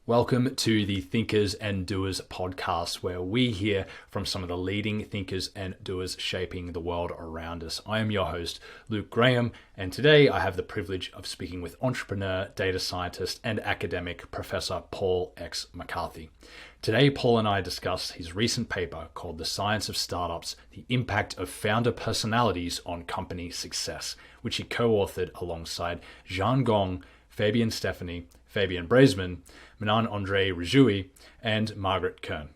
Welcome to the Thinkers and Doers podcast, where we hear from some of the leading thinkers and doers shaping the world around us. I am your host, Luke Graham, and today I have the privilege of speaking with entrepreneur, data scientist, and academic Professor Paul X McCarthy. Today, Paul and I discuss his recent paper called The Science of Startups, the Impact of Founder Personalities on Company Success, which he co-authored alongside Xian Gong, Fabian Stephany, Fabian Braesemann, Marian-Andrei Rizoiu, and Peggy Kern.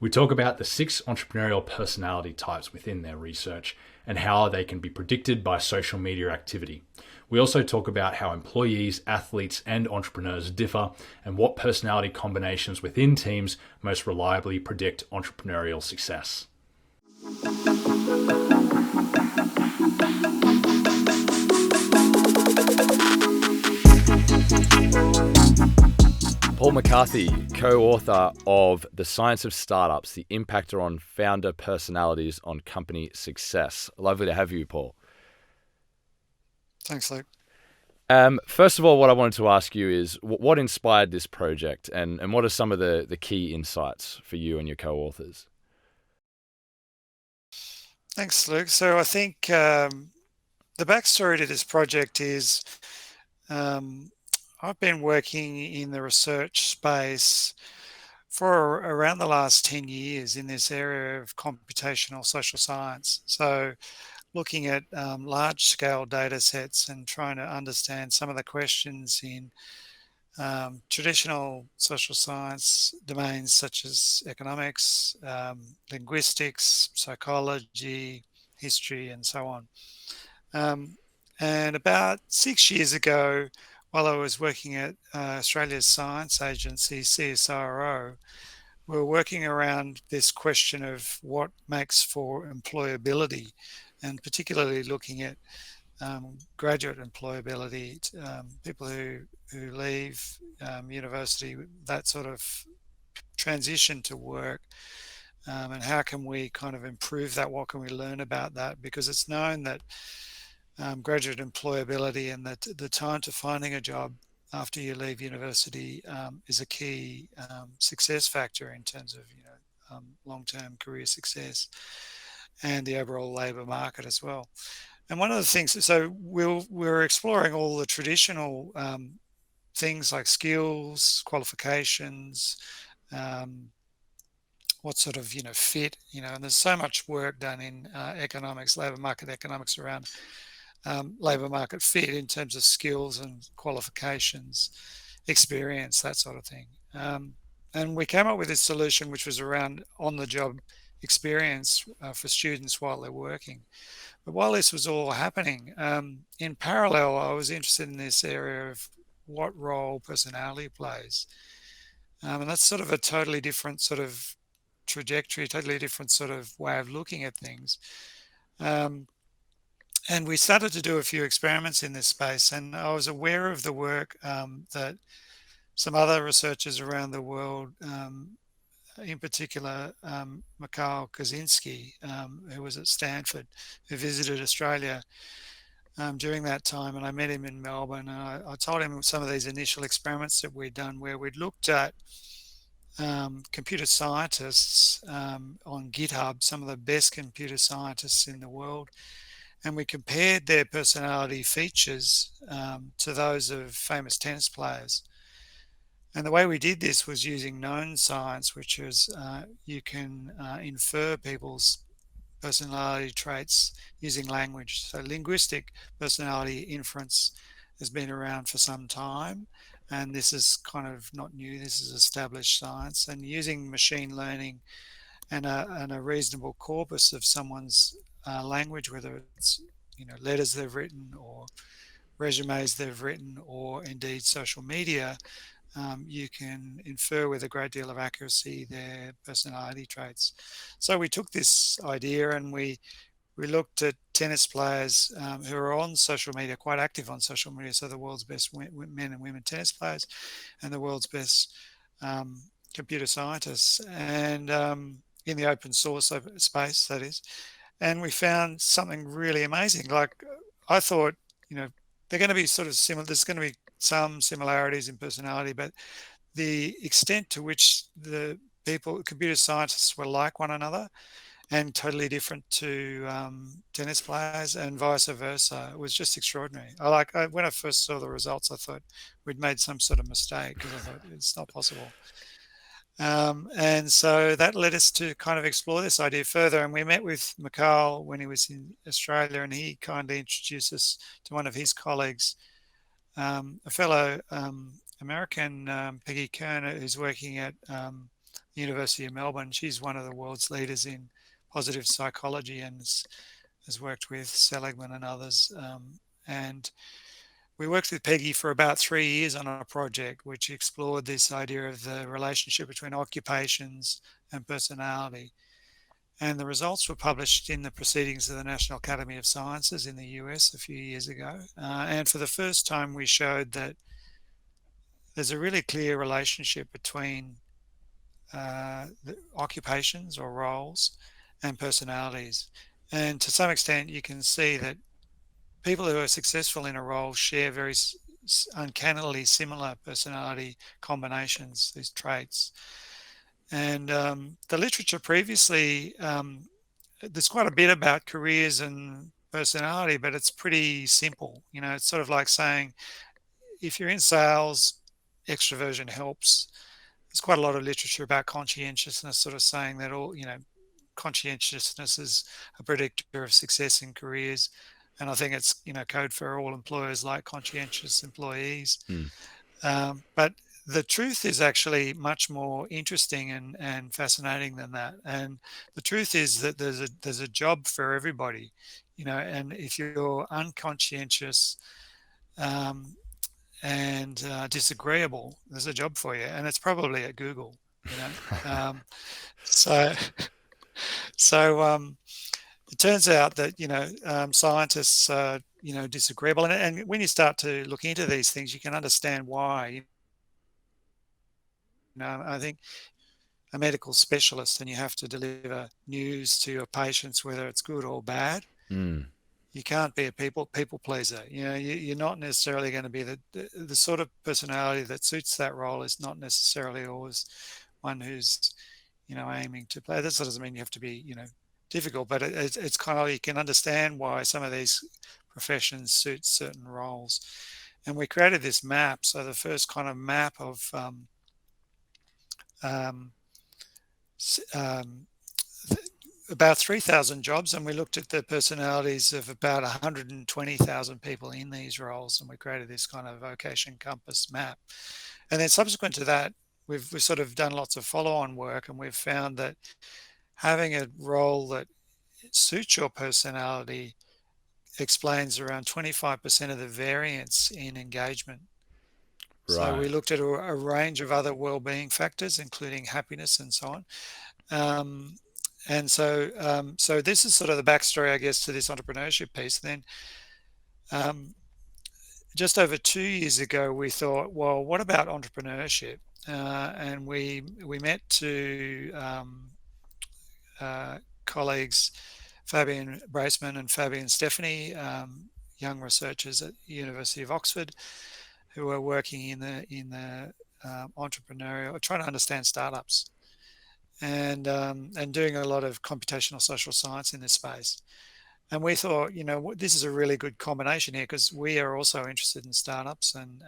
We talk about the 6 entrepreneurial personality types within their research and how they can be predicted by social media activity. We also talk about how employees, athletes, and entrepreneurs differ and what personality combinations within teams most reliably predict entrepreneurial success. Paul McCarthy, co-author of The Science of Startups, the Impact on Founder Personalities on Company Success. Lovely to have you, Paul. Thanks, Luke. First of all, what I wanted to ask you is what inspired this project and what are some of the key insights for you and your co-authors? Thanks, Luke. So I think the backstory to this project is I've been working in the research space for around the last 10 years in this area of computational social science. So looking at large-scale data sets and trying to understand some of the questions in traditional social science domains such as economics, linguistics, psychology, history, and so on. And about 6 years ago, while I was working at Australia's science agency, CSIRO, we were working around this question of what makes for employability, and particularly looking at graduate employability, people who leave university, that sort of transition to work, and how can we kind of improve that? What can we learn about that? Because it's known that graduate employability and the time to finding a job after you leave university is a key success factor in terms of long-term career success and the overall labour market as well. And one of the things, so we're exploring all the traditional things like skills, qualifications, what sort of fit, and there's so much work done in economics, labour market economics around labour market fit in terms of skills and qualifications, experience, that sort of thing. And we came up with this solution which was around on-the-job experience for students while they're working. But while this was all happening, in parallel, I was interested in this area of what role personality plays. And that's sort of a totally different sort of trajectory, totally different sort of way of looking at things. And we started to do a few experiments in this space, and I was aware of the work that some other researchers around the world, in particular Mikhail Kaczynski, who was at Stanford, who visited Australia during that time, and I met him in Melbourne, and I told him some of these initial experiments that we'd done where we'd looked at computer scientists on GitHub, some of the best computer scientists in the world, and we compared their personality features to those of famous tennis players. And the way we did this was using known science, which is you can infer people's personality traits using language. So linguistic personality inference has been around for some time, and this is kind of not new. This is established science, and using machine learning and a reasonable corpus of someone's language, whether it's letters they've written or resumes they've written or indeed social media, you can infer with a great deal of accuracy their personality traits. So we took this idea and we looked at tennis players who are on social media, quite active on social media, so the world's best men and women tennis players and the world's best computer scientists, and in the open source space, that is. And we found something really amazing. Like, I thought, they're going to be sort of similar. There's going to be some similarities in personality, but the extent to which the computer scientists were like one another and totally different to tennis players, and vice versa. It was just extraordinary. When I first saw the results, I thought we'd made some sort of mistake, because I thought it's not possible. And so that led us to kind of explore this idea further. And we met with Mikhail when he was in Australia, and he kindly introduced us to one of his colleagues, a fellow American, Peggy Kern, who's working at the University of Melbourne. She's one of the world's leaders in positive psychology and has worked with Seligman and others. And we worked with Peggy for about 3 years on a project which explored this idea of the relationship between occupations and personality. And the results were published in the Proceedings of the National Academy of Sciences in the US a few years ago. And for the first time, we showed that there's a really clear relationship between the occupations or roles and personalities. And to some extent, you can see that people who are successful in a role share very uncannily similar personality combinations, these traits. And the literature previously, there's quite a bit about careers and personality, but it's pretty simple. It's sort of like saying, if you're in sales, extroversion helps. There's quite a lot of literature about conscientiousness, sort of saying that conscientiousness is a predictor of success in careers. And I think it's, code for all employers like conscientious employees. But the truth is actually much more interesting and fascinating than that. And the truth is that there's a job for everybody, and if you're unconscientious and disagreeable, there's a job for you, and it's probably at Google. So it turns out that scientists are disagreeable, and when you start to look into these things, you can understand why. I think a medical specialist, and you have to deliver news to your patients, whether it's good or bad. You can't be a people pleaser. You're not necessarily going to be the sort of personality that suits that role is not necessarily always one who's aiming to play. That doesn't mean you have to be difficult, but it's kind of, you can understand why some of these professions suit certain roles. And we created this map. So the first kind of map of about 3,000 jobs, and we looked at the personalities of about 120,000 people in these roles, and we created this kind of vocation compass map. And then subsequent to that, we've sort of done lots of follow-on work, and we've found that having a role that suits your personality explains around 25% of the variance in engagement. Right. So we looked at a range of other well-being factors, including happiness and so on. And so this is sort of the backstory, I guess, to this entrepreneurship piece. Then just over 2 years ago, we thought, well, what about entrepreneurship? And we met two colleagues, Fabian Braesemann and Fabian Stephany, young researchers at the University of Oxford, who are working in the entrepreneurial, trying to understand startups, and doing a lot of computational social science in this space. And we thought, this is a really good combination here, because we are also interested in startups, and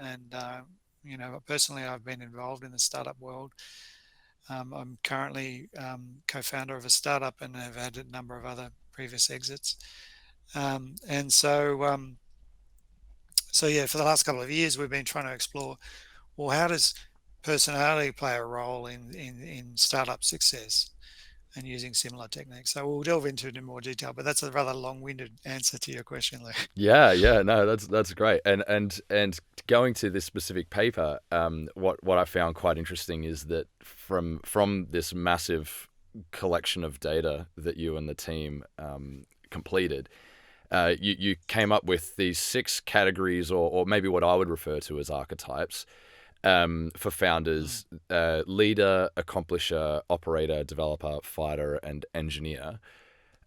personally, I've been involved in the startup world. I'm currently co-founder of a startup and have had a number of other previous exits. And so yeah, for the last couple of years, we've been trying to explore, well, how does personality play a role in startup success, and using similar techniques. So we'll delve into it in more detail, but that's a rather long-winded answer to your question, Lou. Yeah, no, that's great. And going to this specific paper, what I found quite interesting is that from this massive collection of data that you and the team completed, you came up with these 6 categories, or maybe what I would refer to as archetypes, for founders: leader, accomplisher, operator, developer, fighter, and engineer.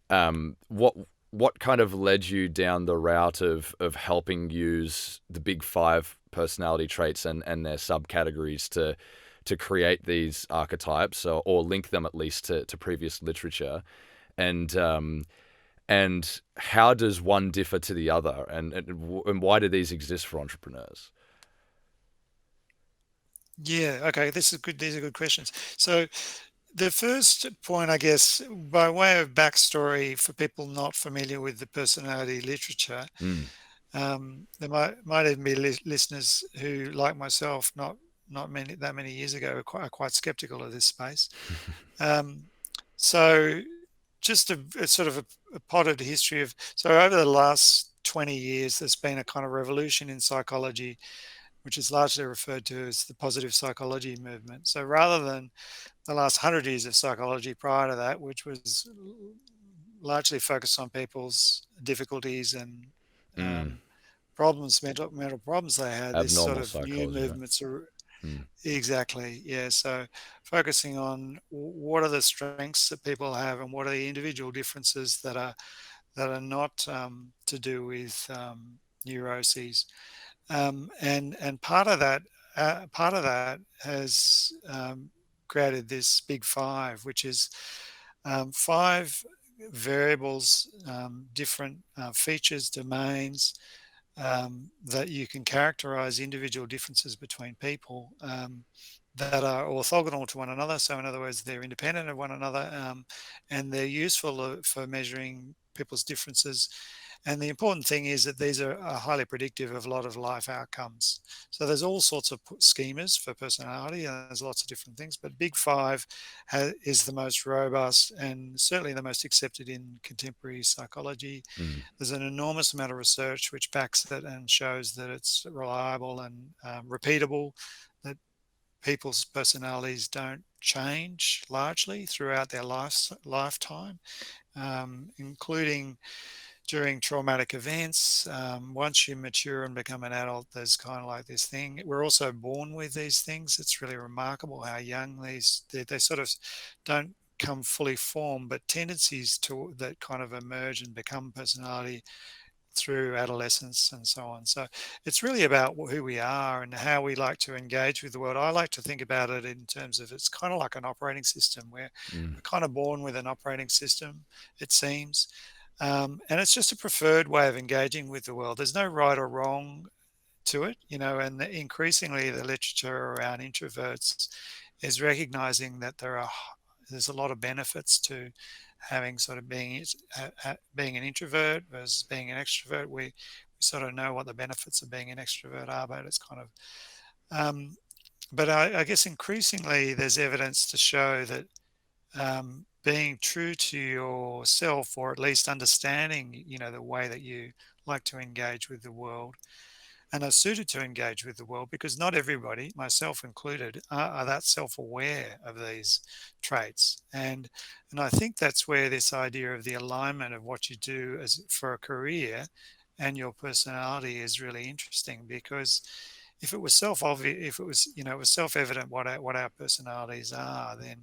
What kind of led you down the route of helping use the big 5 personality traits and their subcategories to create these archetypes, or link them at least to previous literature, and how does one differ to the other, and why do these exist for entrepreneurs? Yeah, okay, this is good. These are good questions. So the first point, I guess, by way of backstory for people not familiar with the personality literature, Mm. there might even be listeners who, like myself, not many years ago, are quite skeptical of this space. Um, so just a sort of a potted history of, so over the last 20 years, there's been a kind of revolution in psychology, which is largely referred to as the positive psychology movement. So rather than the last 100 years of psychology prior to that, which was largely focused on people's difficulties and Mm. problems, mental problems they had, this sort Abnormal of new psychology, right? movements are Mm. exactly, yeah. So focusing on what are the strengths that people have and what are the individual differences that are not to do with neuroses. And part of that has created this big five, which is five variables, different features, domains that you can characterize individual differences between people, that are orthogonal to one another. So, in other words, they're independent of one another, and they're useful for measuring people's differences. And the important thing is that these are highly predictive of a lot of life outcomes. So there's all sorts of schemas for personality, and there's lots of different things. But Big Five is the most robust and certainly the most accepted in contemporary psychology. Mm. There's an enormous amount of research which backs it and shows that it's reliable and repeatable, that people's personalities don't change largely throughout their lifetime, including during traumatic events. Once you mature and become an adult, there's kind of like this thing. We're also born with these things. It's really remarkable how young they sort of don't come fully formed, but tendencies to that kind of emerge and become personality through adolescence and so on. So it's really about who we are and how we like to engage with the world. I like to think about it in terms of, it's kind of like an operating system where Mm. we're kind of born with an operating system, it seems. And it's just a preferred way of engaging with the world. There's no right or wrong to it, and increasingly the literature around introverts is recognizing that there's a lot of benefits to having sort of being an introvert versus being an extrovert. We sort of know what the benefits of being an extrovert are, but it's kind of but I guess increasingly there's evidence to show that being true to yourself, or at least understanding, the way that you like to engage with the world and are suited to engage with the world, because not everybody, myself included, are that self-aware of these traits. And I think that's where this idea of the alignment of what you do as for a career and your personality is really interesting, because if it was self-obvious, if it was, it was self-evident what our personalities are, then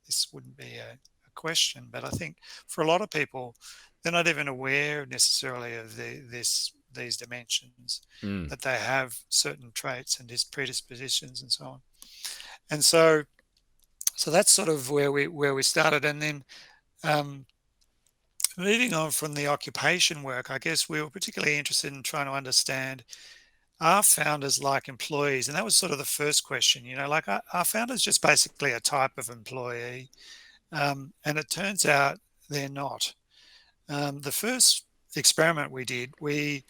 this wouldn't be a question. But I think for a lot of people, they're not even aware necessarily of these dimensions, Mm. that they have certain traits and predispositions and so on. And so that's sort of where we started. And then moving on from the occupation work, I guess we were particularly interested in trying to understand, are founders like employees? And that was sort of the first question, like, are founders just basically a type of employee? And it turns out they're not. The first experiment we did, we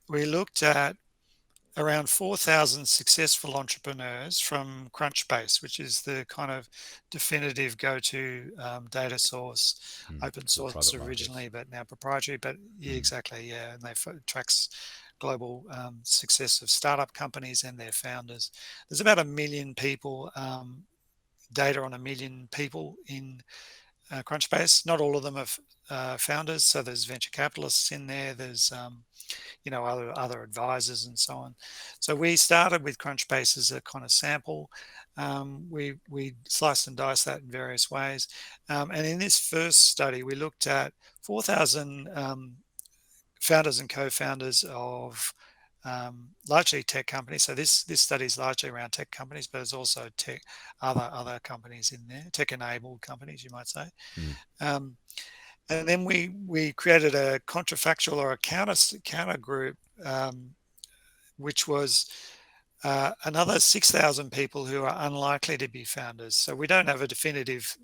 looked at around 4,000 successful entrepreneurs from Crunchbase, which is the kind of definitive go-to data source, Mm. open For source private markets. originally, but now proprietary. But yeah, Mm. exactly, yeah, and they tracks global success of startup companies and their founders. There's about 1 million people, data on 1 million people in Crunchbase. Not all of them are founders, so there's venture capitalists in there. There's other advisors and so on. So we started with Crunchbase as a kind of sample. We sliced and diced that in various ways, and in this first study, we looked at 4,000 founders and co-founders of largely tech companies. So this study is largely around tech companies, but there's also other companies in there, tech-enabled companies, you might say. And then we created a contrafactual or a counter group, which was another 6,000 people who are unlikely to be founders. So we don't have a definitive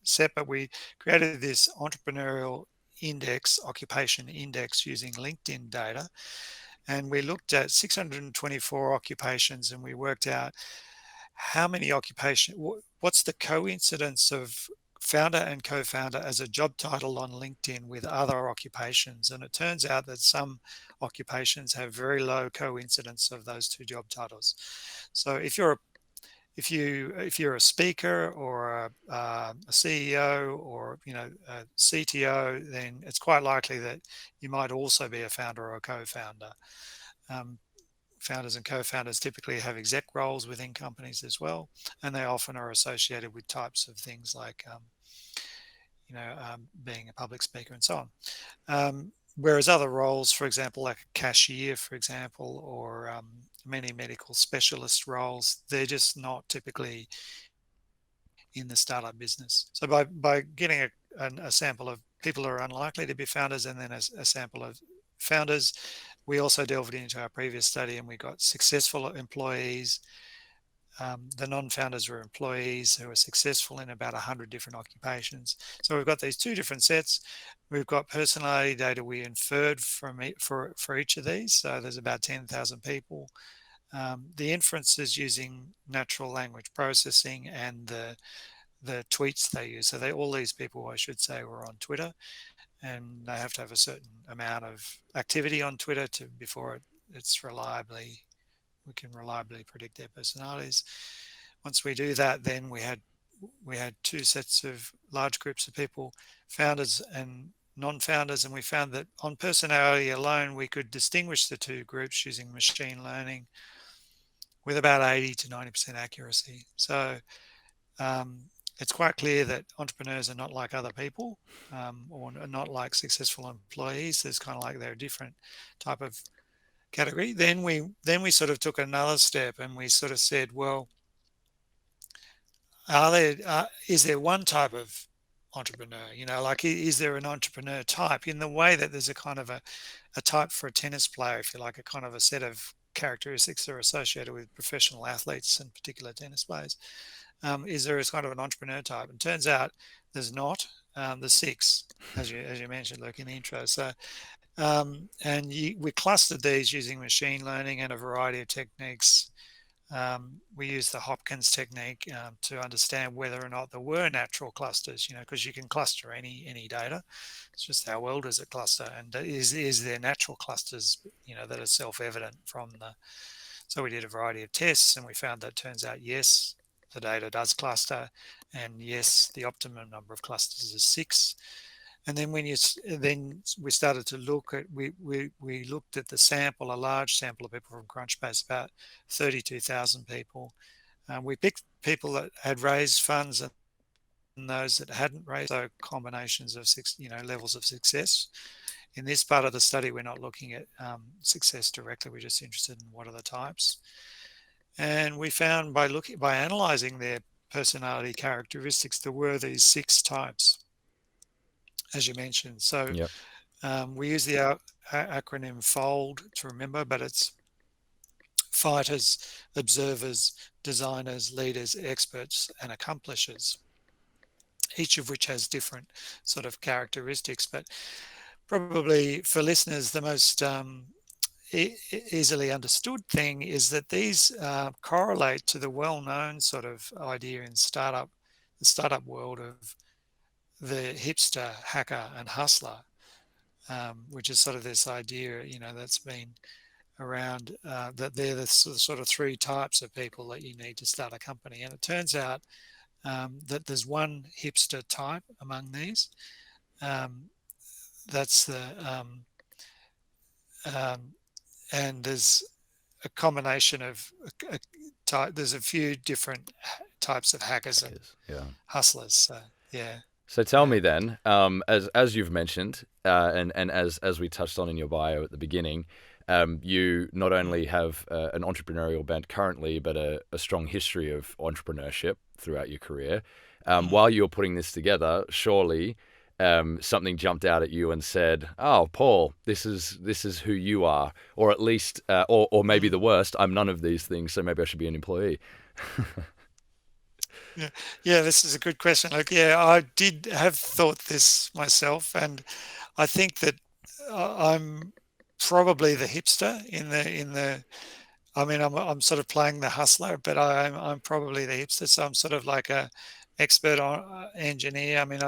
set, but we created this entrepreneurial index, occupation index, using LinkedIn data. And we looked at 624 occupations, and we worked out how many what's the coincidence of founder and co-founder as a job title on LinkedIn with other occupations. And it turns out that some occupations have very low coincidence of those two job titles. So if you're a speaker or a CEO or a CTO, then it's quite likely that you might also be a founder or a co-founder. Founders and co-founders typically have exec roles within companies as well, and they often are associated with types of things like being a public speaker and so on. Whereas other roles, for example, like a cashier, for example, or many medical specialist roles, they're just not typically in the startup business. So by getting a sample of people who are unlikely to be founders and then a sample of founders, we also delved into our previous study and we got successful employees. The non-founders were employees who were successful in about 100 different occupations. So we've got these two different sets. We've got personality data we inferred for each of these. So there's about 10,000 people. The inference is using natural language processing and the tweets they use. So all these people, I should say, were on Twitter, and they have to have a certain amount of activity on Twitter before we can reliably predict their personalities. Once we do that, then we had two sets of large groups of people, founders and non-founders, and we found that on personality alone, we could distinguish the two groups using machine learning with about 80 to 90% accuracy. So it's quite clear that entrepreneurs are not like other people, or not like successful employees. There's kind of like they're a different type of category. Then we sort of took another step and we sort of said, well, is there one type of entrepreneur? Like, is there an entrepreneur type in the way that there's a kind of a type for a tennis player, if you like, a kind of a set of characteristics that are associated with professional athletes and particular tennis players? Is there a kind of an entrepreneur type? And turns out there's not. There's 6, as you mentioned, Luke, in the intro. So, we clustered these using machine learning and a variety of techniques. We used the Hopkins technique to understand whether or not there were natural clusters, because you can cluster any data. It's just how well does it cluster, and is there natural clusters, that are self-evident from the. So we did a variety of tests, and we found that turns out yes, the data does cluster, and yes, the optimum number of clusters is 6. And then we started to look at we looked at the sample, a large sample of people from Crunchbase, about 32,000 people. We picked people that had raised funds and those that hadn't raised, so combinations of levels of success. In this part of the study, we're not looking at success directly. We're just interested in what are the types. And we found by analyzing their personality characteristics, there were these 6 types, as you mentioned. So yep. We use the acronym FOLD to remember, but it's fighters, observers, designers, leaders, experts, and accomplishers, each of which has different sort of characteristics. But probably for listeners, the most easily understood thing is that these correlate to the well-known sort of idea in the startup world of the hipster, hacker, and hustler, which is sort of this idea, that's been around, that they're the sort of 3 types of people that you need to start a company. And it turns out that there's one hipster type among these. That's the and there's a combination of there's a few different types of hackers and hustlers. So, yeah. So tell me then, as you've mentioned, and as we touched on in your bio at the beginning, You not only have an entrepreneurial bent currently, but a strong history of entrepreneurship throughout your career. While you were putting this together, surely something jumped out at you and said, "Oh, Paul, this is who you are," or at least, or maybe the worst, "I'm none of these things, so maybe I should be an employee." Yeah, this is a good question. Like, yeah, I did have thought this myself, and I think that I'm probably the hipster in the. I mean, I'm sort of playing the hustler, but I'm probably the hipster. So I'm sort of like a expert on engineer. I mean,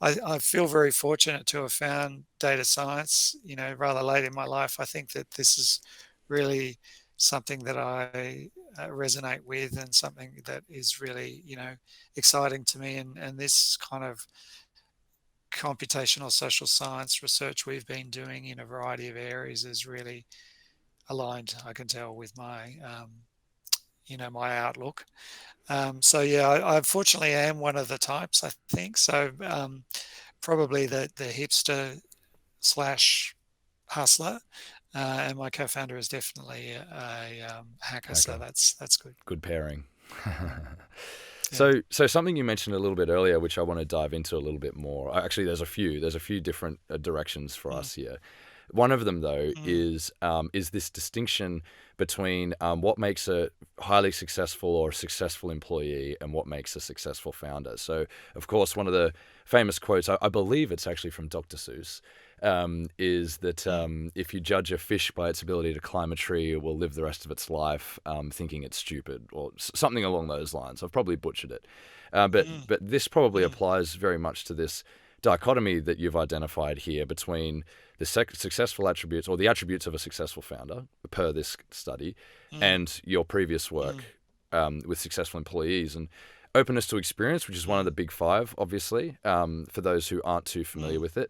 I feel very fortunate to have found data science, rather late in my life. I think that this is really something that I resonate with, and something that is really, exciting to me. And this kind of computational social science research we've been doing in a variety of areas is really aligned, I can tell, with my, my outlook. So yeah, I fortunately am one of the types, I think. So probably the hipster slash hustler, and my co-founder is definitely a hacker. So that's good. Good pairing. Yeah. So something you mentioned a little bit earlier, which I want to dive into a little bit more. Actually, there's a few different directions for us here. One of them, though, is this distinction between what makes a highly successful or successful employee and what makes a successful founder. So, of course, one of the famous quotes, I believe it's actually from Dr. Seuss, is that if you judge a fish by its ability to climb a tree, it will live the rest of its life thinking it's stupid, or something along those lines. I've probably butchered it. But this probably applies very much to this dichotomy that you've identified here between the successful attributes, or the attributes of a successful founder, per this study, and your previous work with successful employees. And openness to experience, which is one of the big five, obviously, for those who aren't too familiar with it,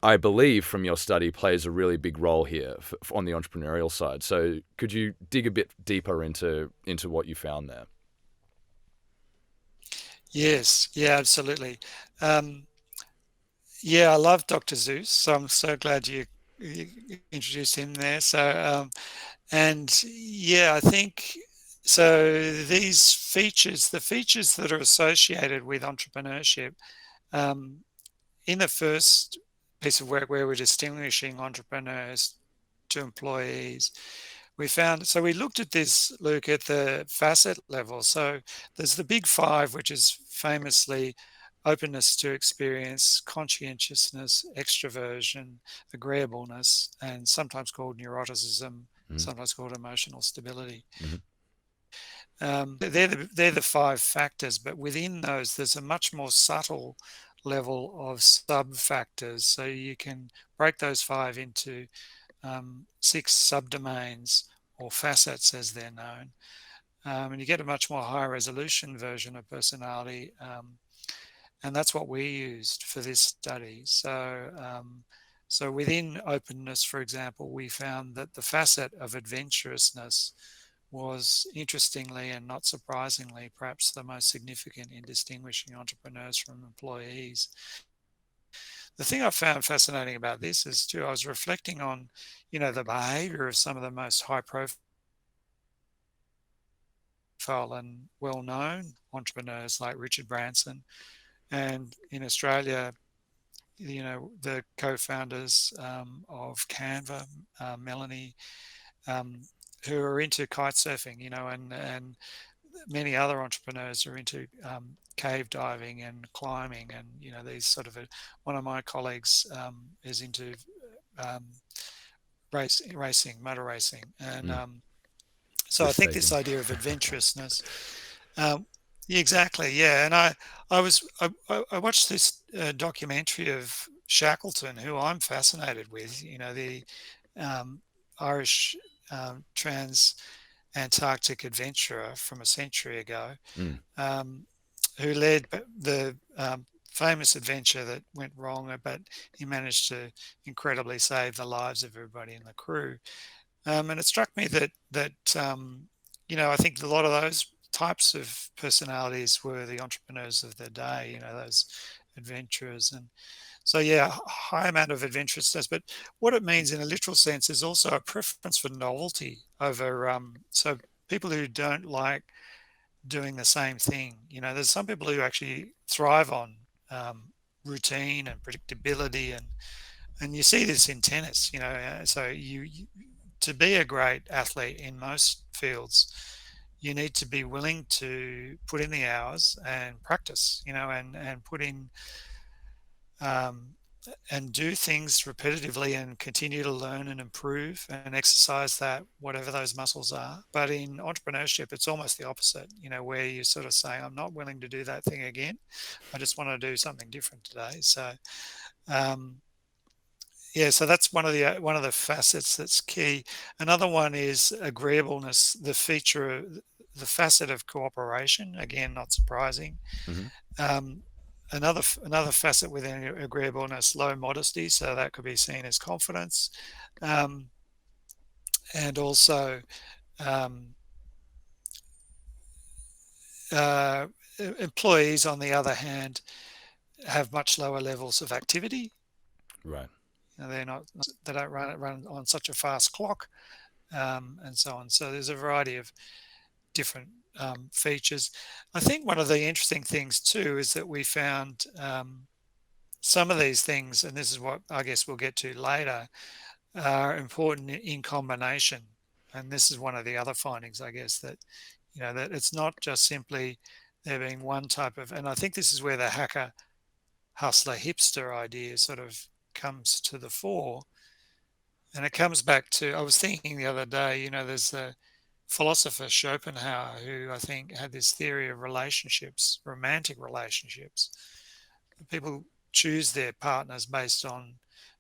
I believe from your study plays a really big role here on the entrepreneurial side. So could you dig a bit deeper into what you found there? Yes, yeah, absolutely. Yeah, I love Dr. Seuss, so I'm so glad you introduced him there. So, and yeah, I think so. These features, the features that are associated with entrepreneurship, in the first piece of work where we're distinguishing entrepreneurs to employees, we found, so we looked at this, Luke, at the facet level. So there's the big five, which is famously openness to experience, conscientiousness, extroversion, agreeableness, and sometimes called neuroticism, sometimes called emotional stability. They're the five factors, but within those, there's a much more subtle level of sub-factors. So you can break those five into 6 subdomains, or facets as they're known. And you get a much more high resolution version of personality. And that's what we used for this study. So, so within openness, for example, we found that the facet of adventurousness was, interestingly and not surprisingly, perhaps the most significant in distinguishing entrepreneurs from employees. The thing I found fascinating about this is, too, I was reflecting on, the behavior of some of the most high profile and well-known entrepreneurs like Richard Branson. And in Australia, the co-founders of Canva, Melanie, who are into kite surfing, and many other entrepreneurs are into cave diving and climbing, and these sort of one of my colleagues is into racing, motor racing, and so I think this idea of adventurousness, exactly, yeah. And I watched this documentary of Shackleton, who I'm fascinated with, the Irish trans-Antarctic adventurer from a century ago, who led the famous adventure that went wrong, but he managed to incredibly save the lives of everybody in the crew. And it struck me that I think a lot of those types of personalities were the entrepreneurs of their day, those adventurers. And So yeah, high amount of adventurousness, but what it means in a literal sense is also a preference for novelty over, so people who don't like doing the same thing. There's some people who actually thrive on routine and predictability, and you see this in tennis. So you to be a great athlete in most fields, you need to be willing to put in the hours and practice. And put in um, and do things repetitively and continue to learn and improve and exercise that, whatever those muscles are. But in entrepreneurship, it's almost the opposite, where you sort of say, I'm not willing to do that thing again. I just want to do something different today. So, so that's one of the facets that's key. Another one is agreeableness, the facet of cooperation. Again, not surprising. Mm-hmm. Another facet within agreeableness, low modesty, so that could be seen as confidence, and also employees, on the other hand, have much lower levels of activity. Right. They don't run on such a fast clock, and so on. So there's a variety of different features. I think one of the interesting things too is that we found some of these things, and this is what I guess we'll get to later, are important in combination. And this is one of the other findings, I guess, that that it's not just simply there being one type of, and I think this is where the hacker, hustler, hipster idea sort of comes to the fore. And it comes back to, I was thinking the other day, there's a philosopher Schopenhauer, who I think had this theory of relationships, romantic relationships. People choose their partners based on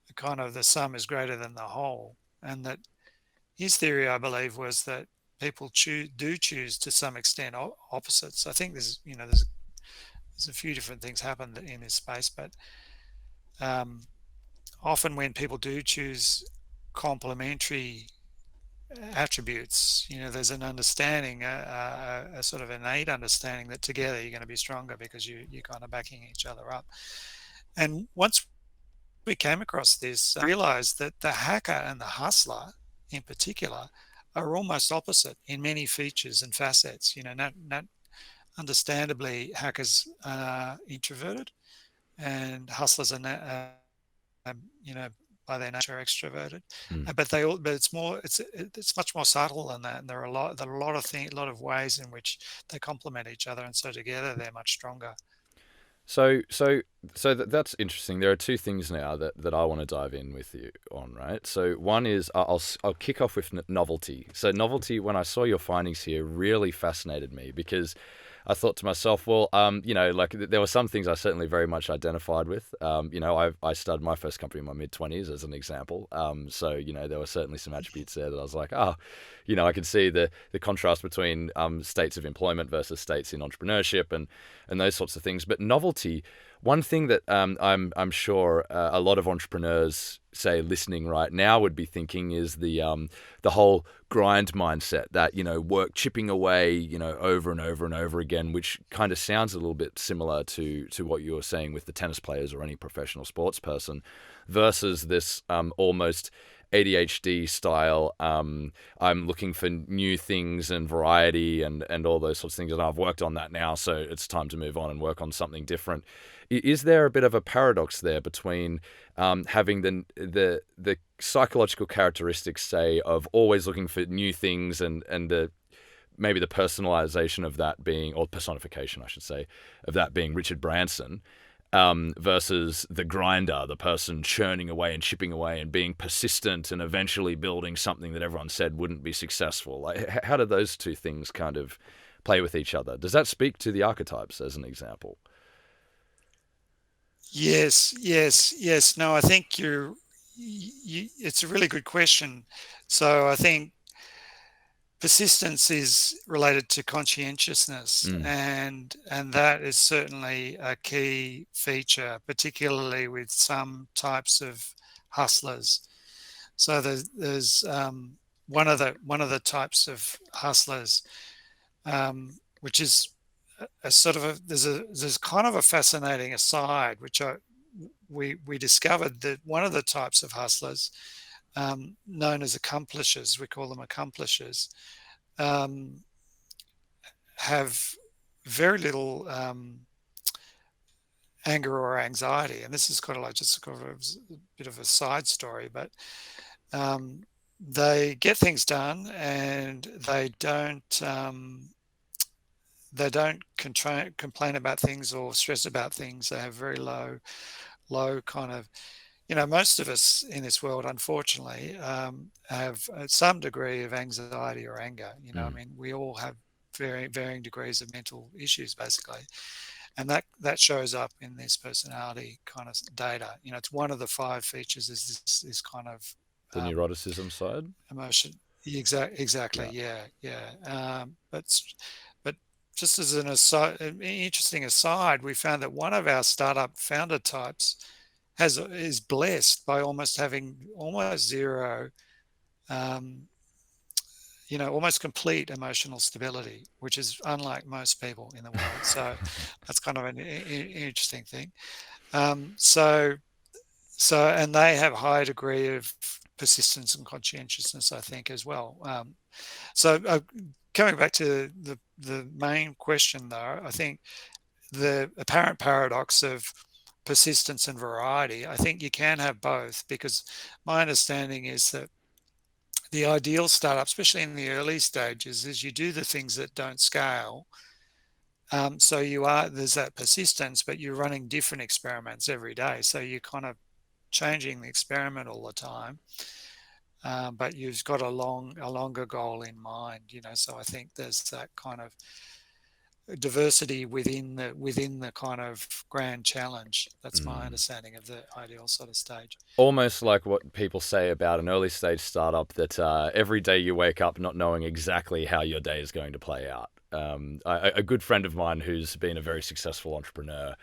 the kind of the sum is greater than the whole, and that his theory, I believe, was that people choose to some extent opposites. I think there's a few different things happen in this space, but often when people do choose complementary attributes, there's an understanding, a sort of innate understanding that together you're going to be stronger because you're kind of backing each other up. And once we came across this, I realized that the hacker and the hustler in particular are almost opposite in many features and facets. Not understandably, hackers are introverted and hustlers are by their nature extroverted, but it's much more subtle than that, and there are a lot of ways in which they complement each other, and so together they're much stronger. So that's interesting. There are two things now that I want to dive in with you on, right? So one is I'll kick off with novelty. So novelty, when I saw your findings here, really fascinated me because I thought to myself, well, like there were some things I certainly very much identified with. I started my first company in my mid-20s as an example. So there were certainly some attributes there that I was like, I could see the contrast between states of employment versus states in entrepreneurship and those sorts of things. But novelty, one thing that I'm sure a lot of entrepreneurs, say listening right now, would be thinking is the whole grind mindset, that work chipping away over and over and over again, which kind of sounds a little bit similar to what you were saying with the tennis players or any professional sports person, versus this almost ADHD style, I'm looking for new things and variety and all those sorts of things, and I've worked on that now, so it's time to move on and work on something different. Is there a bit of a paradox there between having the psychological characteristics, say, of always looking for new things and maybe the personalization of that being, or personification, I should say, of that being Richard Branson, versus the grinder, the person churning away and chipping away and being persistent and eventually building something that everyone said wouldn't be successful? Like, how do those two things kind of play with each other? Does that speak to the archetypes as an example? Yes. No, I think it's a really good question. So I think persistence is related to conscientiousness, and that is certainly a key feature, particularly with some types of hustlers. So there's one of the types of hustlers, which is a sort of there's kind of a fascinating aside, we discovered that one of the types of hustlers, known as accomplishers, we call them accomplishers, have very little anger or anxiety. And this is kind of like just kind of a bit of a side story, but they get things done, and they don't complain about things or stress about things. They have very low kind of, most of us in this world, unfortunately, have some degree of anxiety or anger. I mean, we all have varying degrees of mental issues, basically. And that shows up in this personality kind of data. It's one of the 5 features is this kind of the neuroticism side, emotion. Exactly. Yeah. But just as an interesting aside, we found that one of our startup founder types is blessed by almost having almost zero, almost complete emotional stability, which is unlike most people in the world. So that's kind of an interesting thing. So and they have a high degree of persistence and conscientiousness, I think, as well. Coming back to the main question, though, I think the apparent paradox of persistence and variety, I think you can have both, because my understanding is that the ideal startup, especially in the early stages, is you do the things that don't scale. So there's that persistence, but you're running different experiments every day. So you're kind of changing the experiment all the time. But you've got a longer goal in mind, So I think there's that kind of diversity within the kind of grand challenge. That's my understanding of the ideal sort of stage. Almost like what people say about an early stage startup, that every day you wake up not knowing exactly how your day is going to play out. A good friend of mine who's been a very successful entrepreneur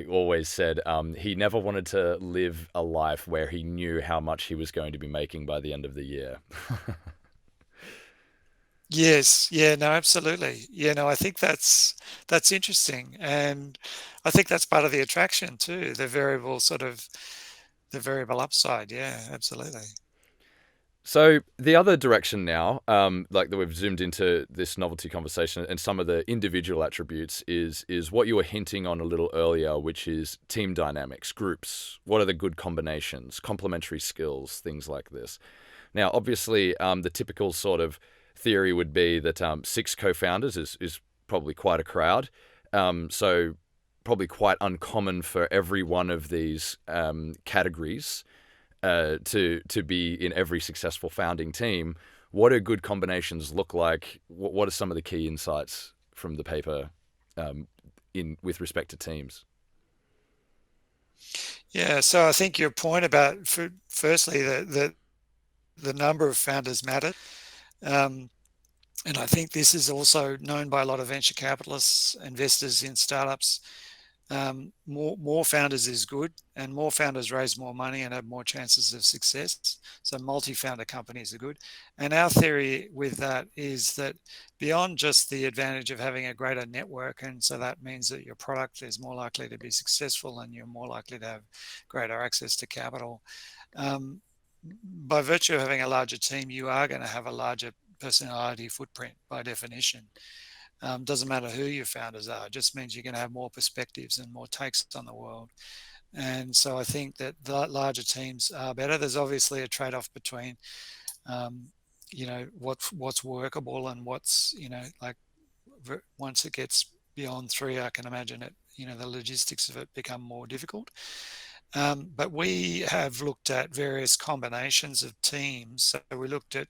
always said he never wanted to live a life where he knew how much he was going to be making by the end of the year. Yes. Yeah, no, absolutely. I think that's interesting. And I think that's part of the attraction too, the variable upside. Yeah, absolutely. So the other direction now, like that we've zoomed into this novelty conversation and some of the individual attributes, is what you were hinting on a little earlier, which is team dynamics, groups. What are the good combinations, complementary skills, things like this. Now, obviously, the typical sort of theory would be that 6 co-founders is probably quite a crowd. So probably quite uncommon for every one of these categories to be in every successful founding team. What do good combinations look like? What are some of the key insights from the paper with respect to teams? Yeah, so I think your point about, firstly, the number of founders matter. And I think this is also known by a lot of venture capitalists, investors in startups. More founders is good, and more founders raise more money and have more chances of success. So multi-founder companies are good. And our theory with that is that beyond just the advantage of having a greater network, and so that means that your product is more likely to be successful and you're more likely to have greater access to capital. By virtue of having a larger team, you are going to have a larger personality footprint by definition. Doesn't matter who your founders are, it just means you're going to have more perspectives and more takes on the world. And so I think that the larger teams are better. There's obviously a trade-off between, what's workable and what's, like once it gets beyond 3, I can imagine it, the logistics of it become more difficult. But we have looked at various combinations of teams. So we looked at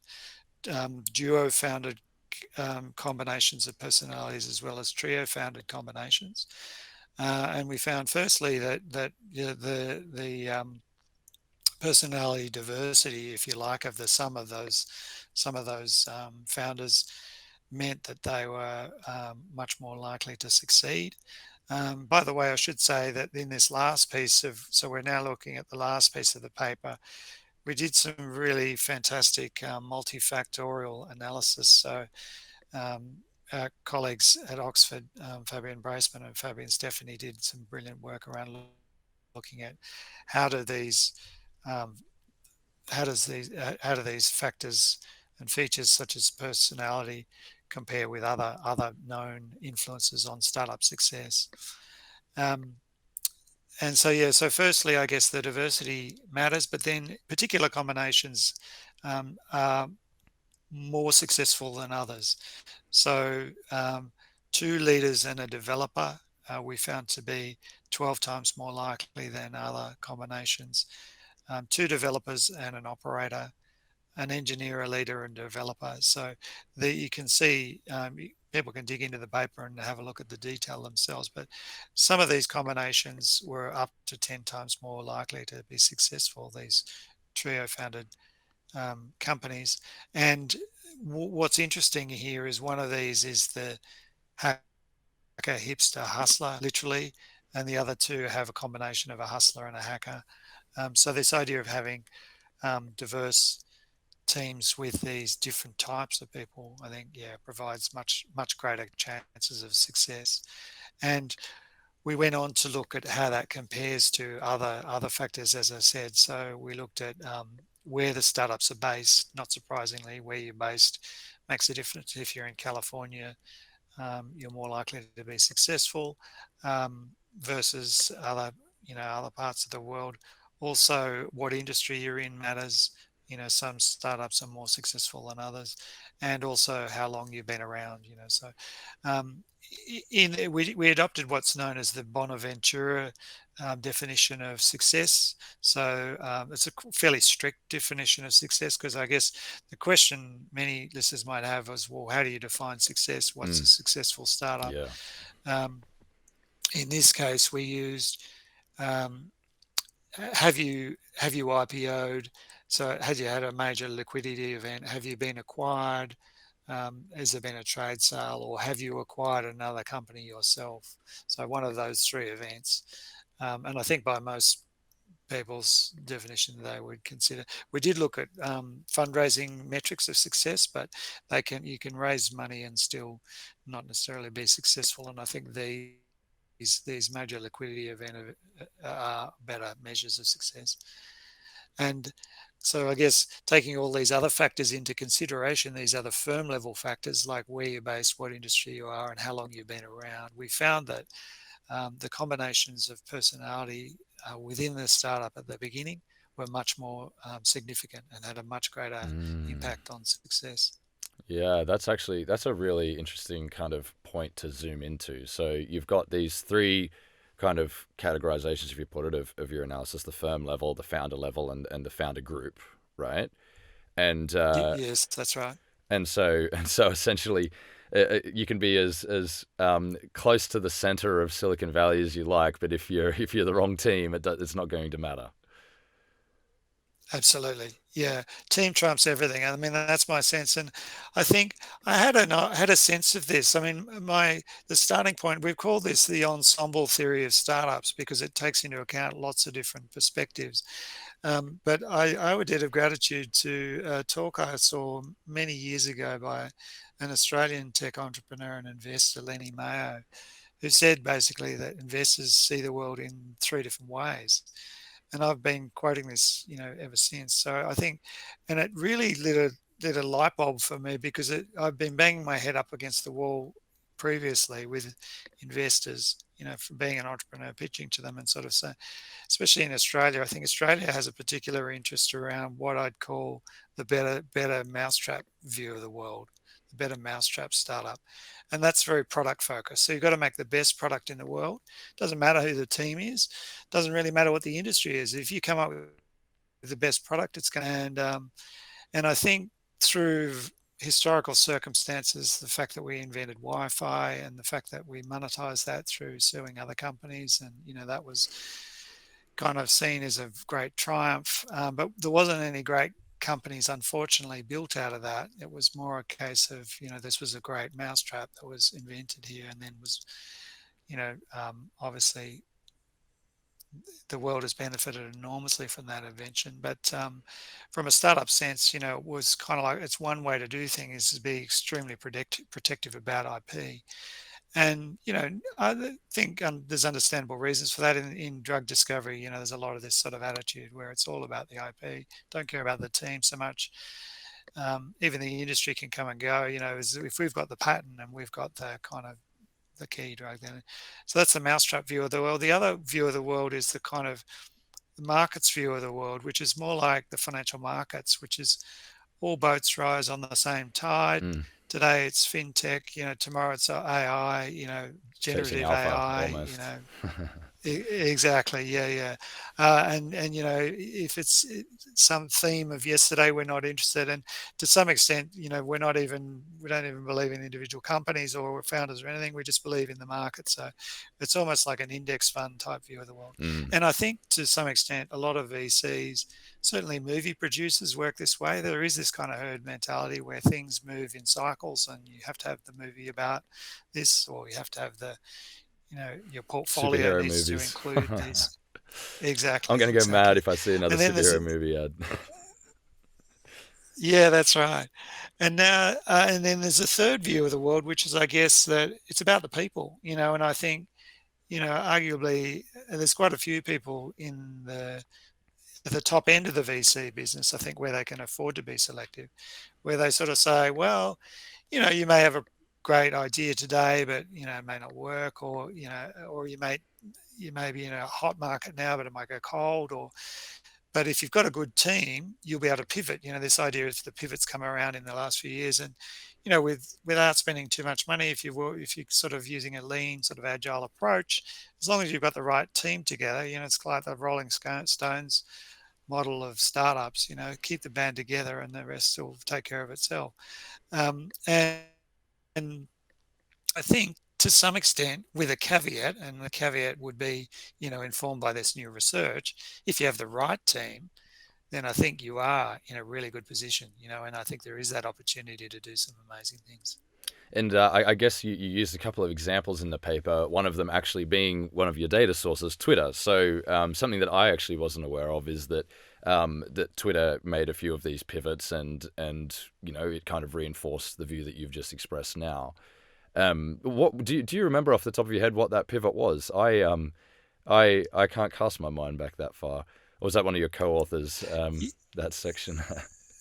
duo-founded combinations of personalities as well as trio-founded combinations, and we found firstly that the personality diversity, if you like, of the sum of those founders meant that they were much more likely to succeed. By the way, I should say that in this last piece so we're now looking at the last piece of the paper, we did some really fantastic multifactorial analysis. So our colleagues at Oxford, Fabian Braesemann and Fabian Stephany, did some brilliant work around looking at how do these how do these factors and features such as personality compare with other known influences on startup success. And so firstly, I guess the diversity matters, but then particular combinations are more successful than others. So two leaders and a developer we found to be 12 times more likely than other combinations. Two developers and an operator, an engineer, a leader, and developer. So you can see people can dig into the paper and have a look at the detail themselves. But some of these combinations were up to 10 times more likely to be successful, these trio-founded companies. And what's interesting here is one of these is the hacker, hipster, hustler, literally, and the other two have a combination of a hustler and a hacker. So this idea of having diverse teams with these different types of people, I think, provides much greater chances of success. And we went on to look at how that compares to other factors, as I said. So we looked at where the startups are based. Not surprisingly, where you're based makes a difference. If you're in California, you're more likely to be successful versus other parts of the world. Also, what industry you're in matters. Some startups are more successful than others, and also how long you've been around. So we adopted what's known as the Bonaventura definition of success. So it's a fairly strict definition of success, because I guess the question many listeners might have is, well, how do you define success? What's a successful startup? Yeah. In this case, we used have you IPO'd? So have you had a major liquidity event? Have you been acquired? Has there been a trade sale, or have you acquired another company yourself? So one of those three events. And I think by most people's definition they would consider. We did look at fundraising metrics of success, but you can raise money and still not necessarily be successful. And I think these major liquidity event are better measures of success. And so I guess taking all these other factors into consideration, these other firm level factors like where you're based, what industry you are, and how long you've been around, we found that the combinations of personality within the startup at the beginning were much more significant and had a much greater impact on success. Yeah, that's a really interesting kind of point to zoom into. So you've got these three kind of categorizations, if you put it, of your analysis: the firm level, the founder level, and the founder group, right? And yes, that's right. And so essentially, you can be as close to the center of Silicon Valley as you like, but if you're the wrong team, it's not going to matter. Absolutely. Yeah. Team trumps everything. I mean, that's my sense. And I think I had a sense of this. I mean, the starting point, we've called this the ensemble theory of startups because it takes into account lots of different perspectives. But I owe a debt of gratitude to a talk I saw many years ago by an Australian tech entrepreneur and investor, Lenny Mayo, who said basically that investors see the world in three different ways. And I've been quoting this, ever since. So I think, and it really lit a light bulb for me because I've been banging my head up against the wall previously with investors, from being an entrepreneur, pitching to them and sort of saying, especially in Australia, I think Australia has a particular interest around what I'd call the better mousetrap view of the world, the better mousetrap startup. And that's very product focused. So you've got to make the best product in the world. Doesn't matter who the team is. Doesn't really matter what the industry is. If you come up with the best product, it's going to, and I think through historical circumstances, the fact that we invented Wi-Fi and the fact that we monetized that through suing other companies, and that was kind of seen as a great triumph. But there wasn't any great companies, unfortunately, built out of that. It was more a case of, this was a great mousetrap that was invented here and then was, obviously the world has benefited enormously from that invention. But from a startup sense, it was kind of like, it's one way to do things is to be extremely protective about IP. And, I think there's understandable reasons for that in drug discovery. There's a lot of this sort of attitude where it's all about the IP, don't care about the team so much. Even the industry can come and go, if we've got the patent and we've got the kind of the key drug then. So that's the mousetrap view of the world. The other view of the world is the kind of the markets view of the world, which is more like the financial markets, which is all boats rise on the same tide. Today it's fintech, tomorrow it's AI, Chasing generative alpha, AI, almost. Exactly. Yeah. And if it's some theme of yesterday, we're not interested. And to some extent, we don't even believe in individual companies or founders or anything. We just believe in the market. So it's almost like an index fund type view of the world. And I think to some extent, a lot of VCs, certainly movie producers, work this way. There is this kind of herd mentality where things move in cycles and you have to have the movie about this, or you have to have your portfolio Superhero needs movies. to include this. Exactly. I'm going to go mad if I see another And then superhero movie ad. Yeah, that's right. And now, and then there's a third view of the world, which is, I guess, that it's about the people, and I think, arguably, there's quite a few people at the top end of the VC business, I think, where they can afford to be selective, where they sort of say, well, you may have a great idea today, but it may not work, or or you may be in a hot market now, but it might go cold, but if you've got a good team, you'll be able to pivot. This idea of the pivots come around in the last few years, and without spending too much money, if you're sort of using a lean, sort of agile approach, as long as you've got the right team together, it's like the Rolling Stones model of startups. Keep the band together, and the rest will take care of itself. And I think to some extent, with a caveat, and the caveat would be, informed by this new research, if you have the right team, then I think you are in a really good position, and I think there is that opportunity to do some amazing things. And I guess you used a couple of examples in the paper, one of them actually being one of your data sources, Twitter. So something that I actually wasn't aware of is that that Twitter made a few of these pivots, and it kind of reinforced the view that you've just expressed now. What do you remember off the top of your head what that pivot was? I can't cast my mind back that far. Or was that one of your co-authors? That section.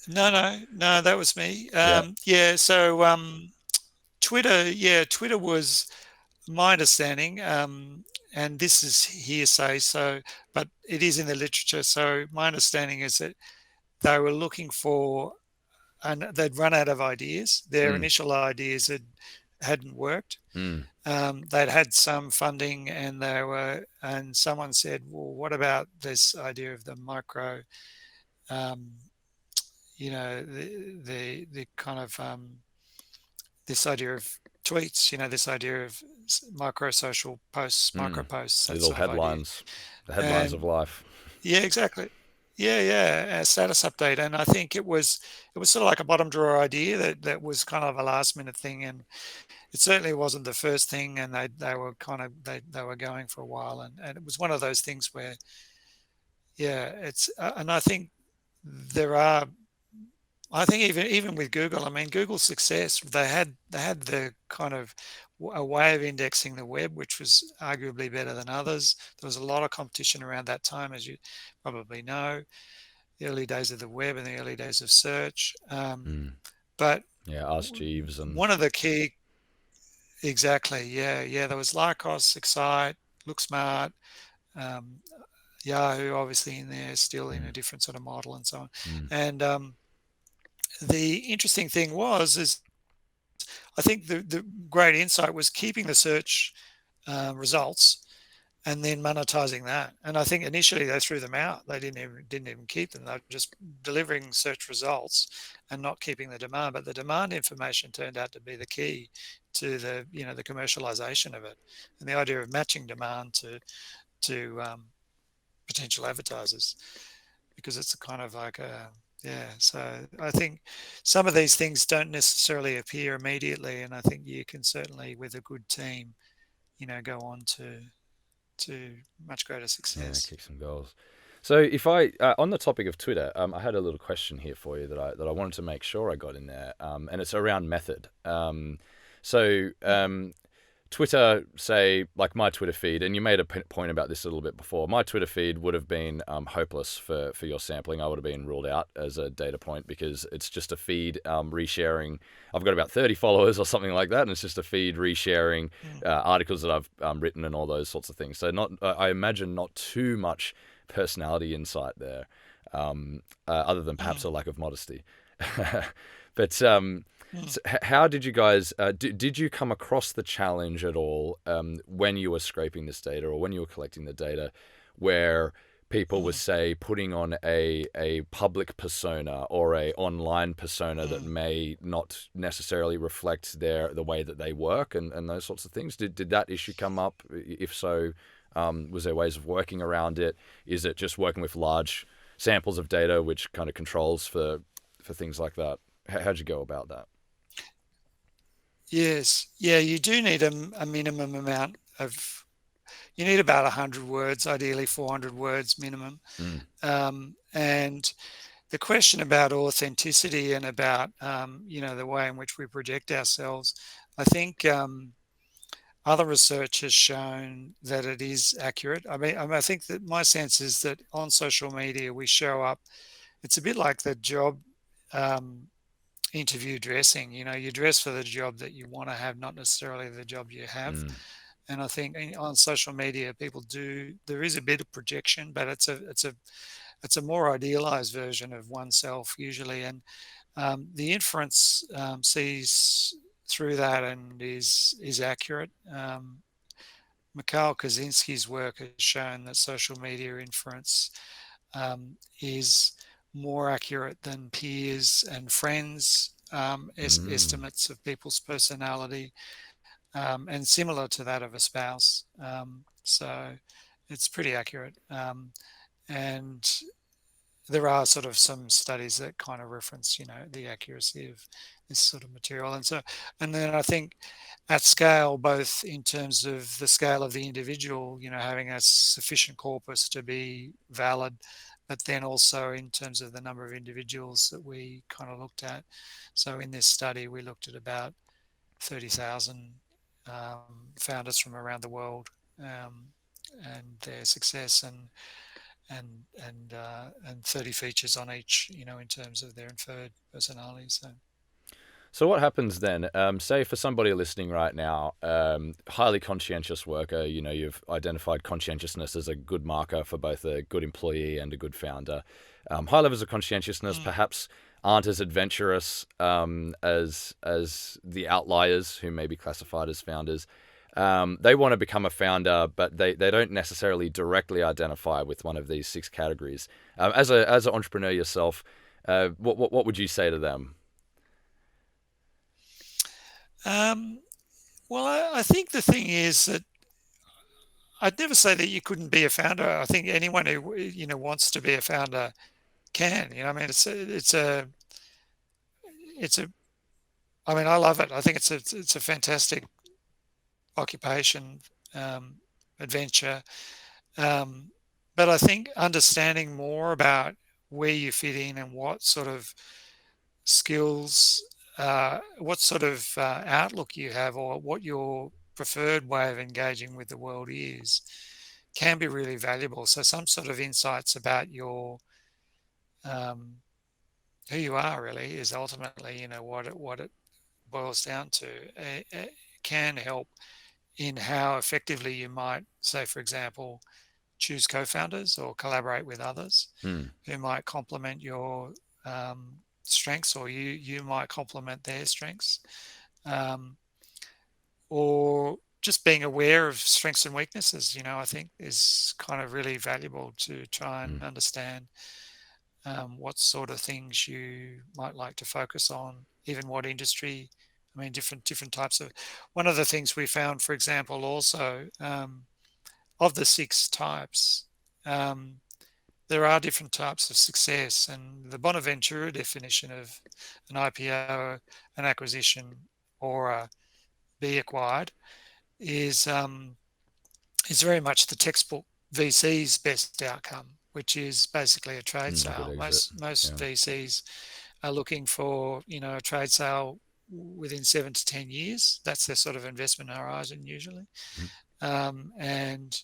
No, that was me. So Twitter was my understanding, and this is hearsay. So, but it is in the literature. So my understanding is that they were looking for, and they'd run out of ideas. Their initial ideas hadn't worked. They'd had some funding, and someone said, well, what about this idea of the micro, the kind of this idea of tweets, this idea of micro social posts, micro posts, that little sort of headlines, the headlines of life. Yeah, exactly. Yeah, a status update. And I think it was sort of like a bottom drawer idea that was kind of a last minute thing, and it certainly wasn't the first thing, and they were kind of they were going for a while, and it was one of those things where it's and I think even with Google, I mean, Google's success, they had the kind of a way of indexing the web, which was arguably better than others. There was a lot of competition around that time, as you probably know, the early days of the web and the early days of search. But Ask Jeeves and one of the key, exactly, there was Lycos, Excite, Look Smart, Yahoo, obviously in there, still in a different sort of model, and so on. And the interesting thing is I think the great insight was keeping the search results and then monetizing that. And I think initially they threw them out. They didn't even keep them. They were just delivering search results and not keeping the demand. But the demand information turned out to be the key to the the commercialization of it, and the idea of matching demand to potential advertisers, because it's a kind of like so I think some of these things don't necessarily appear immediately, and I think you can certainly, with a good team, go on to much greater success. Kick some goals. So if I on the topic of Twitter, I had a little question here for you that I wanted to make sure I got in there, and it's around method. Twitter, say, like my Twitter feed, and you made a point about this a little bit before, my Twitter feed would have been hopeless for your sampling. I would have been ruled out as a data point because it's just a feed resharing. I've got about 30 followers or something like that, and it's just a feed resharing articles that I've written and all those sorts of things. So I imagine not too much personality insight there, other than perhaps a lack of modesty. But so how did you guys, did you come across the challenge at all when you were scraping this data or when you were collecting the data where people were, say, putting on a public persona or a online persona that may not necessarily reflect the way that they work and those sorts of things? Did that issue come up? If so, was there ways of working around it? Is it just working with large samples of data which kind of controls for things like that? How'd you go about that? Yes. Yeah, you do need a minimum amount of, you need about 100 words, ideally 400 words minimum. And the question about authenticity and about, the way in which we project ourselves, I think other research has shown that it is accurate. I think that my sense is that on social media, we show up, it's a bit like the job interview dressing. You dress for the job that you want to have, not necessarily the job you have. And I think on social media, there is a bit of projection, but it's a more idealized version of oneself usually. And the inference sees through that and is accurate. Mikhail Kaczynski's work has shown that social media inference is more accurate than peers and friends estimates of people's personality, and similar to that of a spouse. So it's pretty accurate. And there are sort of some studies that kind of reference, the accuracy of this sort of material. And then I think at scale, both in terms of the scale of the individual, having a sufficient corpus to be valid, but then also in terms of the number of individuals that we kind of looked at. So in this study, we looked at about 30,000 founders from around the world and their success and 30 features on each, in terms of their inferred personalities. So what happens then? Say for somebody listening right now, highly conscientious worker, you've identified conscientiousness as a good marker for both a good employee and a good founder. High levels of conscientiousness perhaps aren't as adventurous as the outliers who may be classified as founders. They want to become a founder, but they don't necessarily directly identify with one of these 6 categories. As an entrepreneur yourself, what would you say to them? Well, I think the thing is that I'd never say that you couldn't be a founder. I think anyone who wants to be a founder can. I mean, I mean, I love it. I think it's a fantastic occupation, adventure. But I think understanding more about where you fit in and what sort of skills, what sort of outlook you have, or what your preferred way of engaging with the world is, can be really valuable. So some sort of insights about your who you are really is ultimately, what it boils down to. Can help in how effectively you might, say, for example, choose co-founders or collaborate with others who might complement your strengths, or you might complement their strengths, or just being aware of strengths and weaknesses, I think is kind of really valuable to try and understand what sort of things you might like to focus on, even what industry. I mean, different types of. One of the things we found, for example, also of the 6 types, there are different types of success, and the Bonaventura definition of an IPO, an acquisition, or a be acquired is very much the textbook VC's best outcome, which is basically a trade sale. Most VCs are looking for, a trade sale within 7 to 10 years. That's their sort of investment horizon usually. And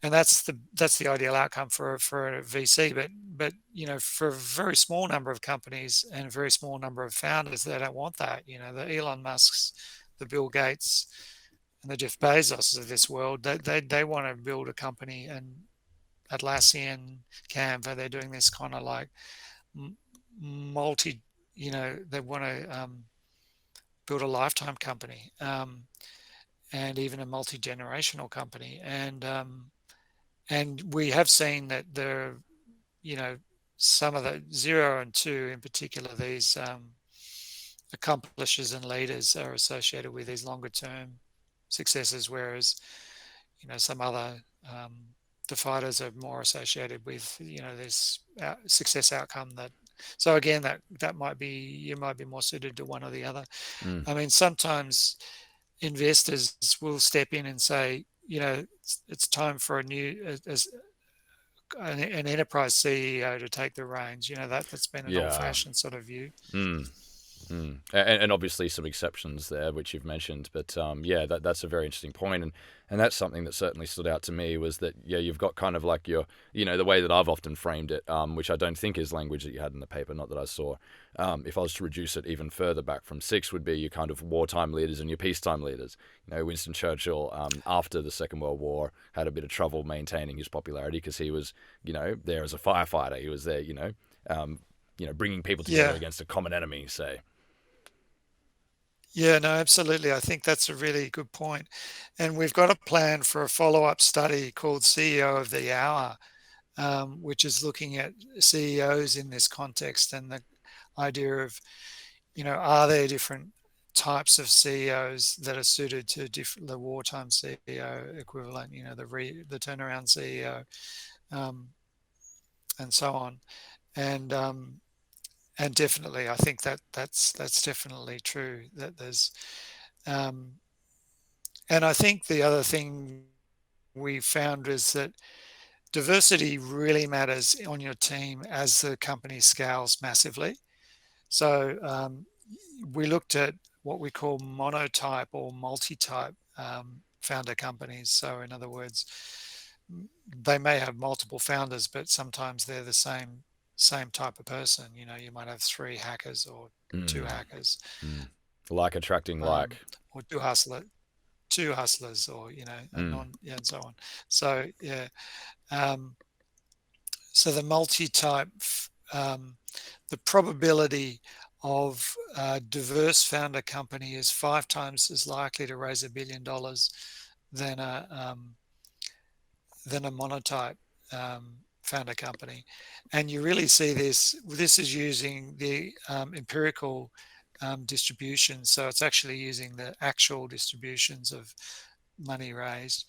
that's the ideal outcome for a VC. But for a very small number of companies and a very small number of founders, they don't want that. The Elon Musks, the Bill Gates, and the Jeff Bezos of this world, they want to build a company. And Atlassian, Canva, they're doing this kind of like multi. They want to build a lifetime company, and even a multi-generational company. And we have seen that there, some of the 0 and 2 in particular, these accomplishers and leaders are associated with these longer term successes, whereas, some other definers are more associated with, this success outcome so again, that might be, you might be more suited to one or the other. I mean, sometimes investors will step in and say, it's time for an enterprise CEO to take the reins. That's been an old-fashioned sort of view. And obviously some exceptions there, which you've mentioned, but that's a very interesting point, and that's something that certainly stood out to me, was that you've got kind of like your, the way that I've often framed it, which I don't think is language that you had in the paper, not that I saw. If I was to reduce it even further back from 6, would be your kind of wartime leaders and your peacetime leaders. Winston Churchill, after the Second World War, had a bit of trouble maintaining his popularity because he was, there as a firefighter. He was there, bringing people together against a common enemy, say. Yeah, no, absolutely. I think that's a really good point. And we've got a plan for a follow-up study called CEO of the Hour, which is looking at CEOs in this context, and the idea of, are there different types of CEOs that are suited to the wartime CEO equivalent, the turnaround CEO, and so on. And definitely, I think that's definitely true, that there's, and I think the other thing we found is that diversity really matters on your team as the company scales massively. So we looked at what we call monotype or multi-type founder companies. So in other words, they may have multiple founders, but sometimes they're the same type of person. You might have 3 hackers or 2 hackers, like attracting like, or 2 hustlers, or and so on. So so the multi-type, the probability of a diverse founder company is 5 times as likely to raise $1 billion than a monotype founder company. And you really see this is using the empirical distribution. So it's actually using the actual distributions of money raised.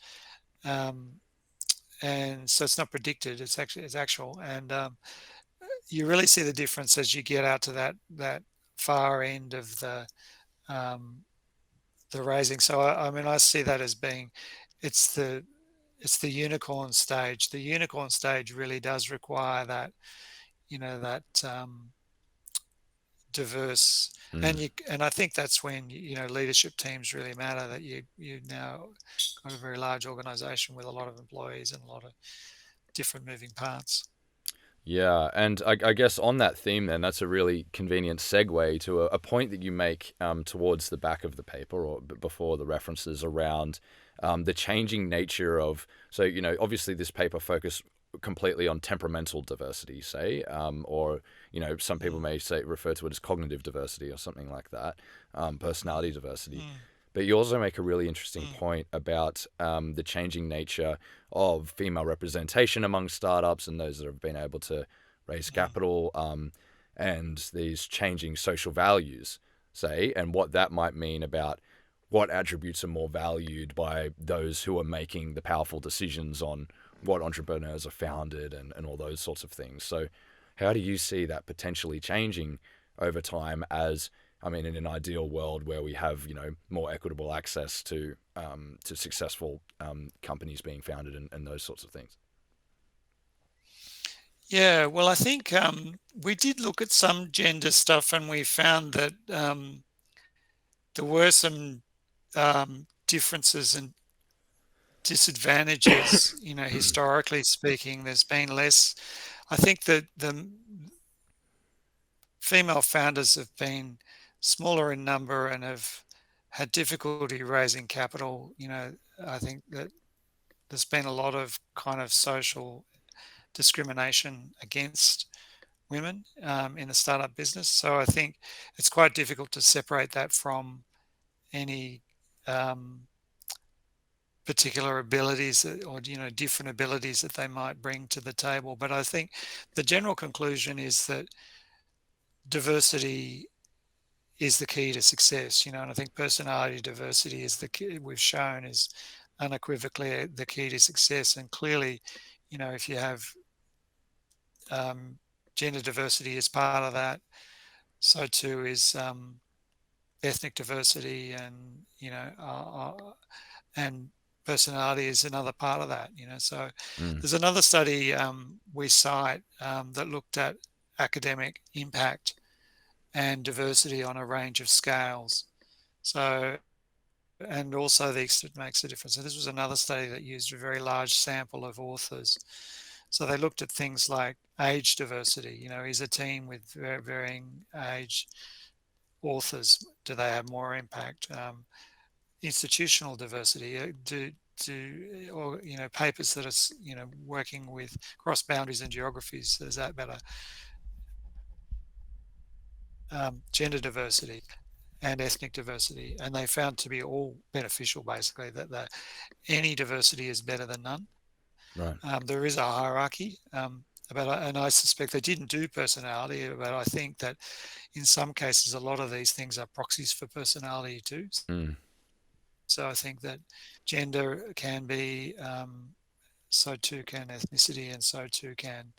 And so it's not predicted, it's actual. And you really see the difference as you get out to that far end of the raising. So I see that as being, it's the unicorn stage. The unicorn stage really does require that, that diverse, and I think that's when leadership teams really matter. That you now got a very large organization with a lot of employees and a lot of different moving parts. Yeah, and I guess on that theme then, that's a really convenient segue to a point that you make towards the back of the paper, or before the references around the changing nature of, so, obviously this paper focused completely on temperamental diversity, say, or, some people may refer to it as cognitive diversity or something like that, personality diversity. But you also make a really interesting point about the changing nature of female representation among startups and those that have been able to raise capital, and these changing social values, say, and what that might mean about what attributes are more valued by those who are making the powerful decisions on what entrepreneurs are founded and all those sorts of things. So how do you see that potentially changing over time as, in an ideal world where we have, more equitable access to successful companies being founded and those sorts of things? Yeah, well, I think we did look at some gender stuff, and we found that there were some differences and disadvantages, historically speaking. There's been less. I think that the female founders have been smaller in number and have had difficulty raising capital. I think that there's been a lot of kind of social discrimination against women in the startup business. So I think it's quite difficult to separate that from any particular abilities or different abilities that they might bring to the table. But I think the general conclusion is that diversity is the key to success, and I think personality diversity is the key, we've shown, is unequivocally the key to success. And clearly, if you have gender diversity as part of that, so too is ethnic diversity, and and personality is another part of that. So there's another study we cite that looked at academic impact and diversity on a range of scales. So, and also the extent makes a difference. So this was another study that used a very large sample of authors. So they looked at things like age diversity. Is a team with varying age authors, do they have more impact? Institutional diversity, or papers that are working with cross boundaries and geographies, is that better? Gender diversity and ethnic diversity, and they found to be all beneficial, basically, that any diversity is better than none. Right. There is a hierarchy, and I suspect they didn't do personality, but I think that in some cases a lot of these things are proxies for personality too. So I think that gender can be, so too can ethnicity, and so too can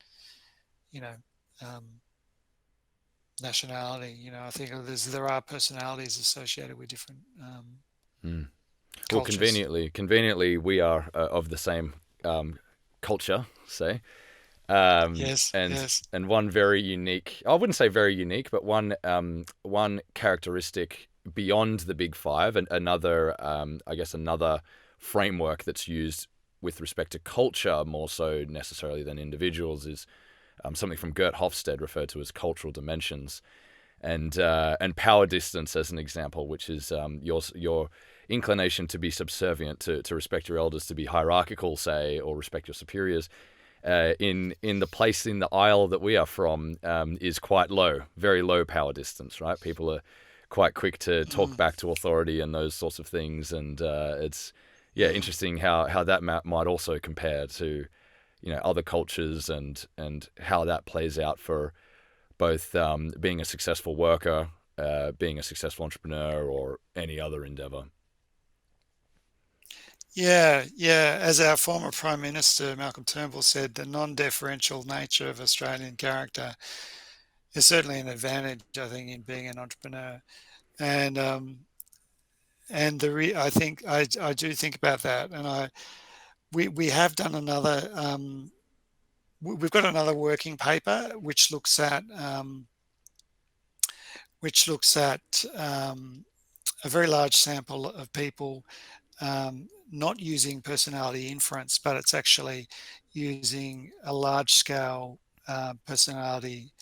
nationality. I think there are personalities associated with different well, cultures. conveniently, we are of the same culture, say. Yes. And one very unique, I wouldn't say very unique, but one characteristic beyond the big five, and another framework that's used with respect to culture more so necessarily than individuals is something from Gert Hofstede referred to as cultural dimensions, and power distance as an example, which is your inclination to be subservient, to respect your elders, to be hierarchical, say, or respect your superiors. In the place in the aisle that we are from is quite low, very low power distance, right? People are quite quick to talk back to authority and those sorts of things, and it's interesting how that might also compare to other cultures, and how that plays out for both being a successful worker, being a successful entrepreneur, or any other endeavor. Yeah. As our former Prime Minister, Malcolm Turnbull, said, the non-deferential nature of Australian character is certainly an advantage, I think, in being an entrepreneur. And I think I do think about that, and we have done another. We've got another working paper which looks at a very large sample of people, not using personality inference, but it's actually using a large-scale personality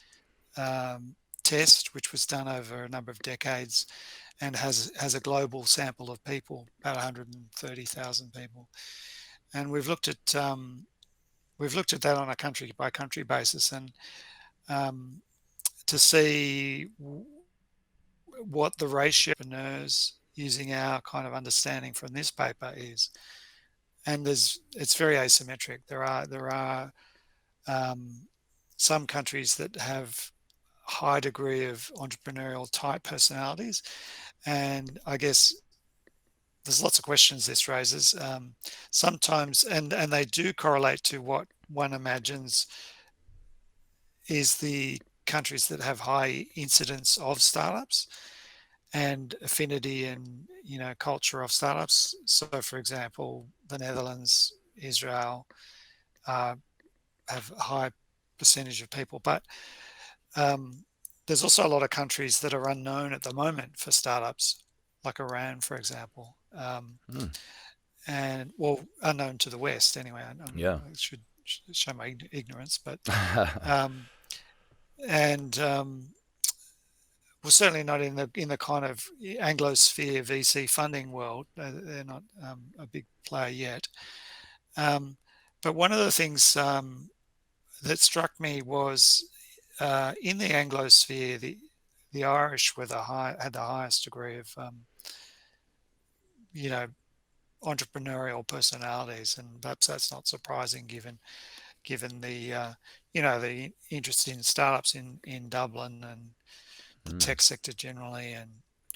test, which was done over a number of decades, and has a global sample of people, about 130,000 people. And we've looked at that on a country by country basis, and to see what the ratio of entrepreneurs using our kind of understanding from this paper is. And it's very asymmetric. There are some countries that have high degree of entrepreneurial type personalities, and I guess there's lots of questions this raises. Sometimes, and they do correlate to what one imagines is the countries that have high incidence of startups and affinity and culture of startups. So, for example, the Netherlands, Israel have a high percentage of people, but there's also a lot of countries that are unknown at the moment for startups. like Iran, for example. And well, unknown to the West anyway. Yeah. I should show my ignorance, but and well, certainly not in the kind of Anglosphere VC funding world. They're not a big player yet. But one of the things that struck me was in the Anglosphere, the Irish had the highest degree of entrepreneurial personalities, and perhaps that's not surprising given the the interest in startups in Dublin and the tech sector generally,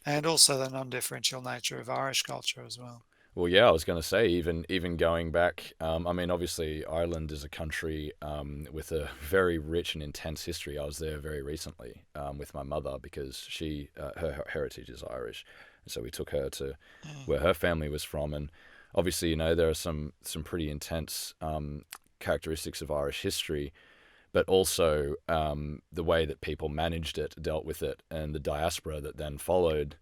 and also the non-differential nature of Irish culture as well. Well, yeah, I was going to say, even going back, I mean, obviously Ireland is a country with a very rich and intense history. I was there very recently with my mother because her heritage is Irish, and so we took her to where her family was from, and obviously, there are some pretty intense characteristics of Irish history, but also the way that people managed it, dealt with it, and the diaspora that then followed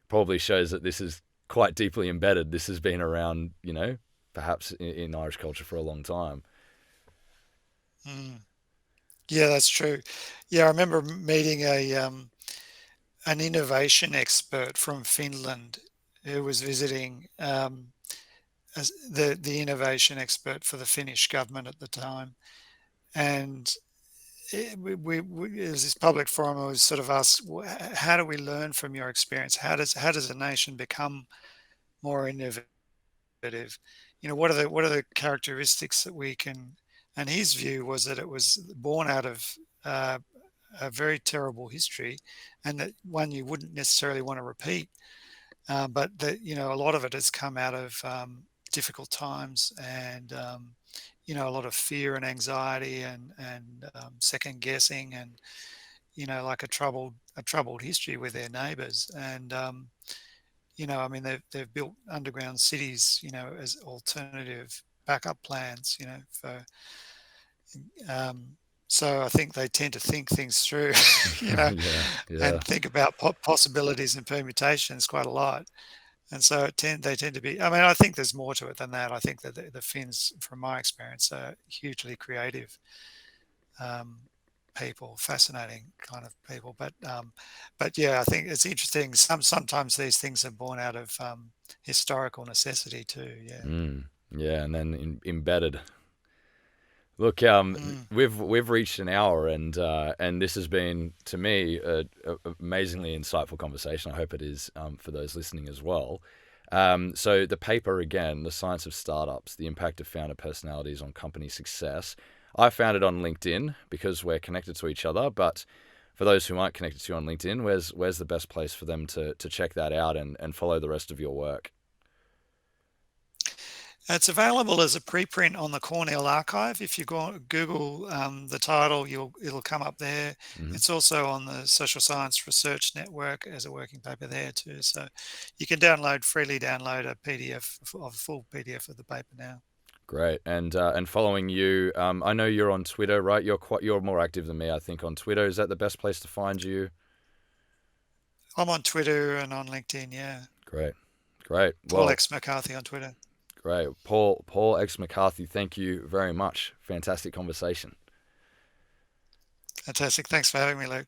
probably shows that this is quite deeply embedded. This has been around, perhaps in Irish culture for a long time. Yeah, that's true. Yeah, I remember meeting an innovation expert from Finland who was visiting as the innovation expert for the Finnish government at the time, and it was this public forum. I was sort of asked, how do we learn from your experience? How does a nation become more innovative? What are the characteristics that we can? And his view was that it was born out of a very terrible history, and that one you wouldn't necessarily want to repeat. But that a lot of it has come out of difficult times, and a lot of fear and anxiety, and second guessing, and like a troubled history with their neighbours. And I mean, they've built underground cities, as alternative backup plans, for. So I think they tend to think things through, and think about possibilities and permutations quite a lot. And so they tend to be. I mean, I think there's more to it than that. I think that the Finns, from my experience, are hugely creative people, fascinating kind of people. But yeah, I think it's interesting. Sometimes these things are born out of historical necessity too. Yeah. Yeah, and then embedded. Look, we've reached an hour, and this has been, to me, a amazingly insightful conversation. I hope it is for those listening as well. So the paper, again, The Science of Startups, the impact of founder personalities on company success. I found it on LinkedIn because we're connected to each other. But for those who aren't connected to you on LinkedIn, where's the best place for them to check that out and follow the rest of your work? It's available as a preprint on the Cornell archive. If you go Google the title, it'll come up there. It's also on the Social Science Research Network as a working paper there too. So you can freely download a PDF, a full PDF of the paper now. Great, and following you, I know you're on Twitter, right? You're more active than me, I think, on Twitter. Is that the best place to find you? I'm on Twitter and on LinkedIn. Yeah. Great. Paul X McCarthy on Twitter. Great. Paul X McCarthy, thank you very much. Fantastic conversation. Fantastic. Thanks for having me, Luke.